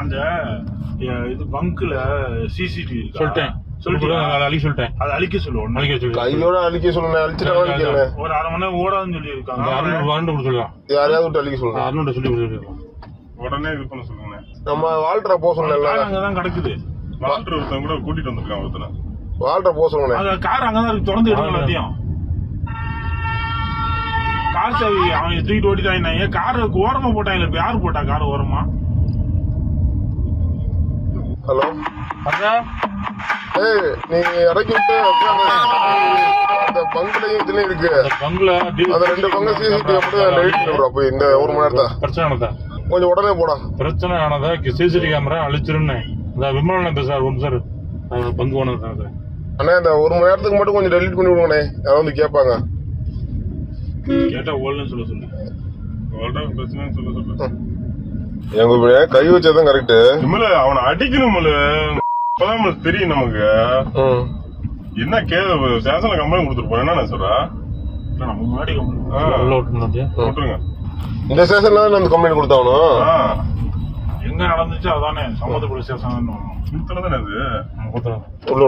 அந்த இது பங்க்ல சிசிடிவி சொல்லிட்டேன் அதை அழிக்க சொல்லுவோம். கையோட அழிக்க சொல்லுங்க. அழிச்சிட்டு ஒரு அரை மணி நேரம் ஓடாதுன்னு சொல்லி இருக்காங்க. யாரையாவது விட்டு அழிக்க சொல்லுங்க. உடனே இது பண்ண சொல்லுங்க. நம்ம வால்டரை போக சொல்லல. அங்கதான் கிடக்குது. வால்டர் ஒருத்தன் கூட கூட்டிட்டு வந்திருக்கான். ஒருத்தனை வால்டரை போக சொல்லுங்க. அந்த கார் அங்கதான் இருக்கு. தொடர்ந்து எடுக்க எல்லாத்தையும் கார் சாவி அவன் தூக்கிட்டு ஓட்டிட்டாங்க. கார் ஓரமா போட்டாங்க. இப்ப யாரு போட்டா கார் ஓரமா? ஹலோ நீங்க இறக்கி விட்டு அந்த பங்குலயும் இதுலயும் இருக்கு. அந்த 2 பங்கு சிசிடிவி அப்படி இந்த 1 மணி நேரத்தை பிரச்சனை கொஞ்சம் உடனே போடா. பிரச்சனை ஆனதா சிசிடிவி கேமரா அழிச்சிருன்னு விமானம் பேசுறாரு சார். பங்கு ஓனர் அண்ணா இந்த 1 மணி நேரத்துக்கு மட்டும் கொஞ்சம் டெலிட் பண்ணி விடுங்கண்ணே. யாரும் வந்து கேட்பாங்க. கேட்டா ஓல்னு சொல்ல பிரச்சனை சொல்ல எங்க கை வச்சதான் கரெக்ட். அவனை அடிக்கணும். இப்பதான் தெரியும் நமக்கு என்ன ஸ்டேஷன்ல கம்ப்ளைண்ட் கொடுத்துருப்போம். என்ன சொல்றா நம்ம முன்னாடி விட்டுருங்க. இந்த ஸ்டேஷன்ல அந்த கம்ப்ளைண்ட் கொடுத்தாகணும். எங்க நடந்துச்சு அதானே சமூக போலீஸ் ஸ்டேஷன் தானே அது. உள்ள